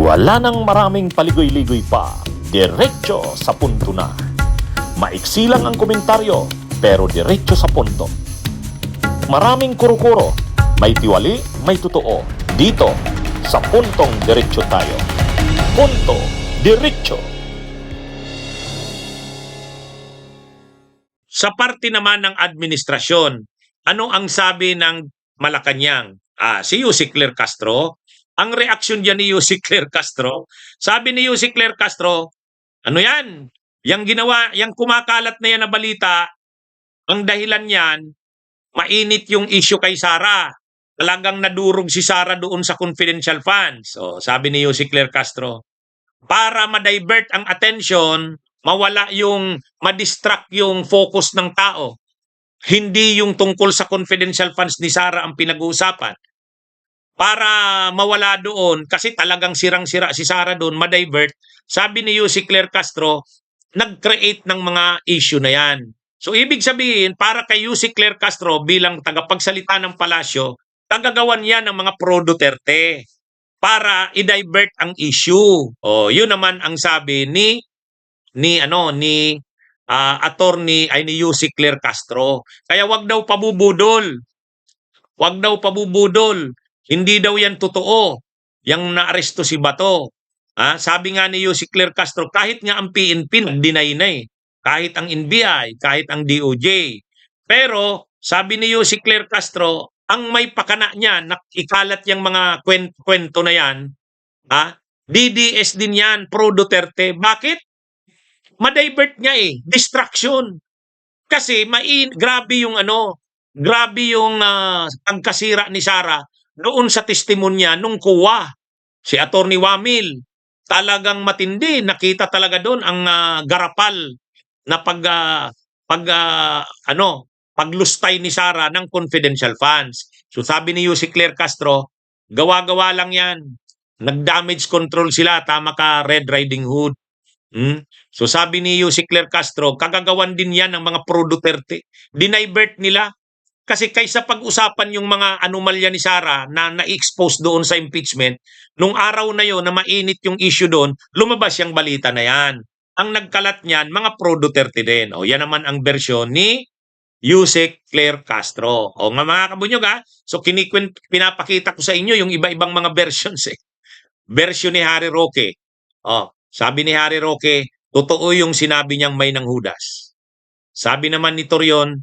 Wala nang maraming paligoy-ligoy pa, diretso sa punto na. Maiksi lang ang komentaryo, pero diretso sa punto. Maraming kuro-kuro, may tiwali, may totoo. Dito, sa puntong diretso tayo. Punto, diretso. Sa parte naman ng administrasyon, ano ang sabi ng Malacanang? Si Yussi Claire Castro, ang reaksyon diyan ni Yussi Claire Castro, sabi ni Yussi Claire Castro, ano yan? Yang ginawa, yang kumakalat na yan na balita, ang dahilan niyan, mainit yung issue kay Sara. Talagang nadurog si Sara doon sa confidential funds. So, sabi ni Yussi Claire Castro, para ma-divert ang attention, mawala yung, ma-distract yung focus ng tao. Hindi yung tungkol sa confidential funds ni Sara ang pinag-uusapan. Para mawala doon, kasi talagang sirang-sira si Sara doon, ma-divert, sabi ni Yussi Claire Castro, nag-create ng mga issue na yan. So ibig sabihin, para kay Yussi Claire Castro bilang tagapagsalita ng palasyo, tagagawan yan ng mga pro-Duterte para i-divert ang issue. O yun naman ang sabi ni attorney ay ni Yussi Claire Castro. Kaya wag daw pabubudol. Wag daw pabubudol. Hindi daw yan totoo. Yang naaresto si Bato. Sabi nga ni Yussi Claire Castro, kahit nga ang PNP nag-deny na eh. Kahit ang NBI, kahit ang DOJ. Pero sabi ni Yussi Claire Castro, ang may pakana niya, ikalat yung mga kwento na yan, DDS din yan, pro-Duterte. Bakit? Ma-divert niya eh. Distraction. Kasi grabe yung pagkasira ni Sara noon sa testimonya nung kuwa. Si Attorney Wamil. Talagang matindi. Nakita talaga doon ang garapal na paglustay ni Sara ng confidential funds. So sabi ni Yussi Claire Castro, gawa-gawa lang yan. Nag-damage control sila. Tama ka, Red Riding Hood. So sabi ni Yussi Claire Castro, kagagawan din yan ng mga pro-Duterte. Dinivert nila. Kasi kaysa pag-usapan yung mga anomalya ni Sara na na-expose doon sa impeachment, nung araw na yon na mainit yung issue doon, lumabas yung balita na yan. Ang nagkalat niyan, mga pro-Duterte din. O yan naman ang bersyon ni Yussi Claire Castro. O nga mga kabunyog so pinapakita ko sa inyo yung iba-ibang mga versions eh. Version ni Harry Roque. Sabi ni Harry Roque, totoo yung sinabi niyang may nanghudas. Sabi naman ni Torion,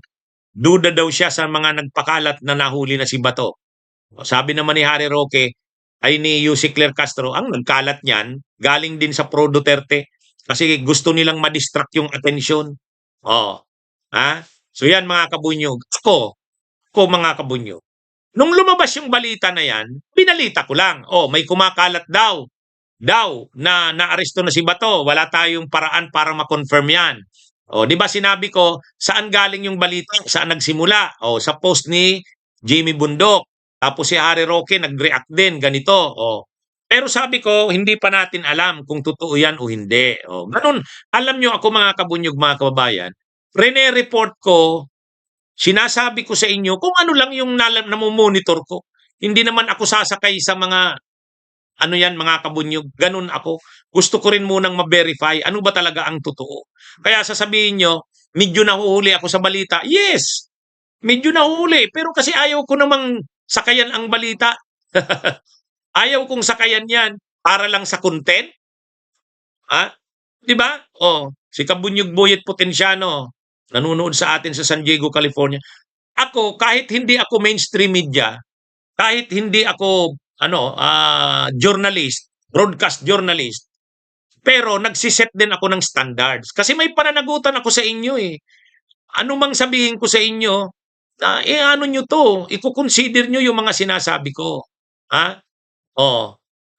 duda daw siya sa mga nagpakalat na nahuli na si Bato. Sabi naman ni Harry Roque, ay ni Yussi Claire Castro, ang nagkalat niyan, galing din sa pro-Duterte kasi gusto nilang ma-distract yung atensyon. So yan mga kabunyog. Ako mga kabunyog. Nung lumabas yung balita na yan, binalita ko lang, may kumakalat daw na naaresto na si Bato, wala tayong paraan para ma-confirm yan. Di ba sinabi ko, saan galing yung balita? Saan nagsimula? Sa post ni Jamie Bundok. Tapos si Harry Roque nag-react din, ganito. Pero sabi ko, hindi pa natin alam kung totoo yan o hindi. Ganun, alam nyo ako mga kabunyog, mga kababayan, report ko, sinasabi ko sa inyo kung ano lang yung namomonitor ko. Hindi naman ako sasakay sa mga mga kabunyog, ganun ako. Gusto ko rin munang ma-verify ano ba talaga ang totoo. Kaya sasabihin nyo, medyo nahuhuli ako sa balita. Yes, medyo nahuhuli. Pero kasi ayaw ko namang sakayan ang balita. Ayaw kong sakayan yan para lang sa content. Di ba? Si Kabunyog Boyet Potenciano, nanonood sa atin sa San Diego, California. Ako, kahit hindi ako mainstream media, kahit hindi ako journalist, broadcast journalist, pero nagsiset din ako ng standards. Kasi may pananagutan ako sa inyo eh. Ano mang sabihin ko sa inyo, ano nyo to, i-consider nyo yung mga sinasabi ko.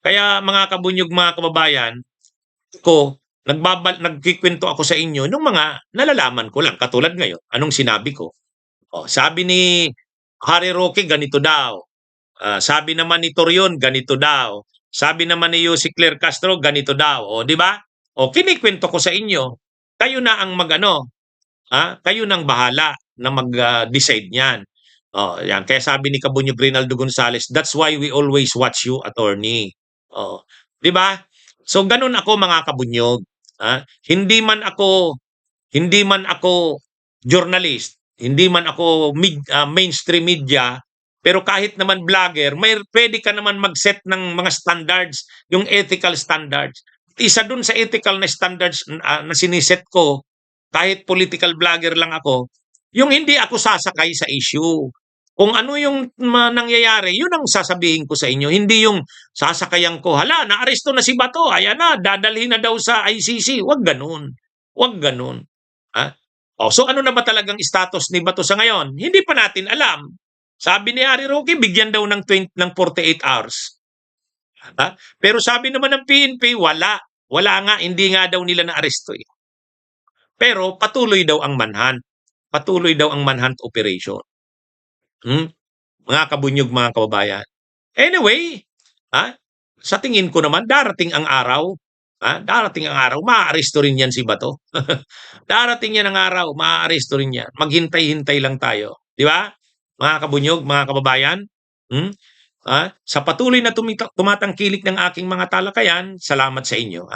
Kaya mga kabunyog, mga kababayan, nagkikwento ako sa inyo nung mga nalalaman ko lang. Katulad ngayon, anong sinabi ko? Sabi ni Harry Roque, ganito daw. Sabi naman ni Torion, ganito daw. Sabi naman ni Yussi Claire Castro, ganito daw. Di ba? Kinikwento ko sa inyo. Kayo na ang kayo nang bahala na mag-decide niyan. Yan. Kaya sabi ni Kabunyog Rinaldo Gonzales, that's why we always watch you, attorney. 'Di ba? So ganun ako mga kabunyog. Hindi man ako journalist, hindi man ako mainstream media, pero kahit naman vlogger, pwede ka naman mag-set ng mga standards, yung ethical standards. Isa dun sa ethical na standards na siniset ko, kahit political vlogger lang ako, yung hindi ako sasakay sa issue. Kung ano yung nangyayari, yun ang sasabihin ko sa inyo. Hindi yung sasakayan ko, hala, naaresto na si Bato, ayan na, dadalhin na daw sa ICC. Huwag ganun. Huwag ganun. Ha? So ano na ba talagang status ni Bato sa ngayon? Hindi pa natin alam. Sabi ni Harry Roque, bigyan daw ng 48 hours. Pero sabi naman ng PNP, wala. Wala nga, hindi nga daw nila na-aresto. Pero patuloy daw ang manhunt. Patuloy daw ang manhunt operation. Mga kabunyog, mga kababayan. Anyway, sa tingin ko naman, darating ang araw, maaaresto rin yan si Bato. Darating yan ang araw, maaaresto rin yan. Maghintay-hintay lang tayo. Di ba? Mga kabunyog, mga kababayan. Sa patuloy na tumatangkilik ng aking mga talakayan, salamat sa inyo.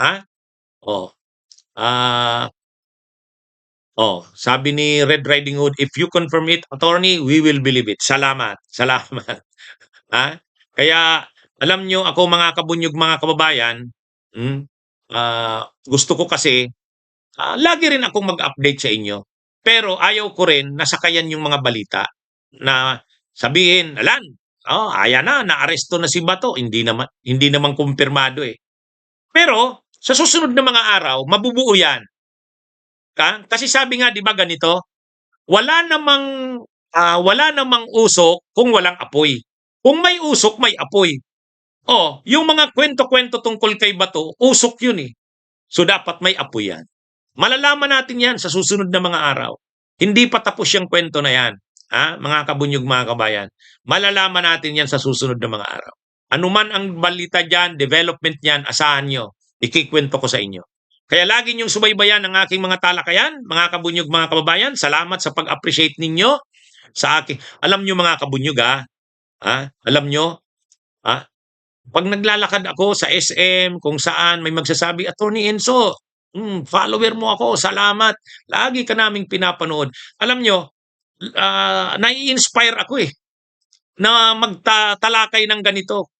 Sabi ni Red Riding Hood, if you confirm it, attorney, we will believe it. Salamat. Salamat. Kaya, alam nyo, ako mga kabunyog, mga kababayan, gusto ko kasi, lagi rin akong mag-update sa inyo. Pero ayaw ko rin nasakayan yung mga balita na sabihin, ayan na, naaresto na si Bato. Hindi naman kumpirmado eh. Pero, sa susunod na mga araw, mabubuo yan. Kasi sabi nga, di ba ganito, wala namang usok kung walang apoy. Kung may usok, may apoy. Yung mga kwento-kwento tungkol kay Bato, usok yun eh. So dapat may apoy yan. Malalaman natin yan sa susunod na mga araw. Hindi pa tapos yung kwento na yan. Mga kabunyog, mga kabayan. Malalaman natin yan sa susunod na mga araw. Ano man ang balita dyan, development niyan, asahan nyo. Ikikwento ko sa inyo. Kaya lagi niyong subaybayan ang aking mga talakayan, mga kabunyog, mga kababayan. Salamat sa pag-appreciate ninyo sa aking. Alam niyo mga kabunyog, alam niyo, pag naglalakad ako sa SM, kung saan may magsasabi, Attorney Enzo, follower mo ako, salamat. Lagi ka naming pinapanood. Alam niyo, nai-inspire ako na magtalakay ng ganito.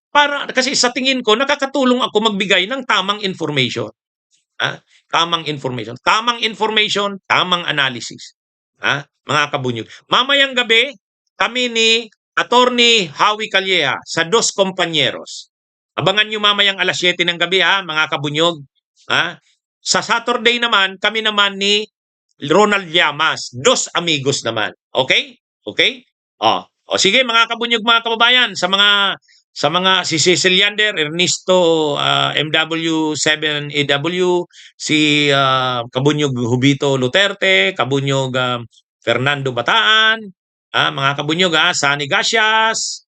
Kasi sa tingin ko, nakakatulong ako magbigay ng tamang information. Tamang information, tamang analysis. Mga kabunyog. Mamayang gabi, kami ni Attorney Howie Calleja sa Dos Compañeros. Abangan nyo mamayang alas 7 ng gabi, mga kabunyog. Sa Saturday naman, kami naman ni Ronald Llamas, Dos Amigos naman. Okay? Okay? Sige mga kabunyog, mga kababayan, sa mga si Cecil Yander, Ernesto MW7AW, si Kabunyog Hubito Luterte, Kabunyog Fernando Bataan, mga kabunyog, Sani Gasias,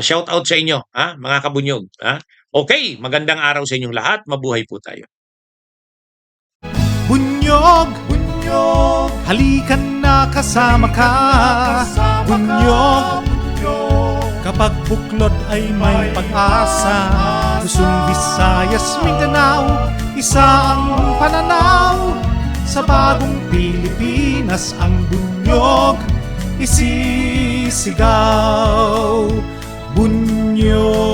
shout out sa inyo, mga kabunyog. Okay, magandang araw sa inyong lahat, mabuhay po tayo. Bunyog, bunyog, halikan na kasama ka. Bunyog, kapag buklod ay may pag-asa. Luzon, Visayas, Mindanao, isa ang pananaw. Sa bagong Pilipinas ang bunyog isisigaw. Bunyog.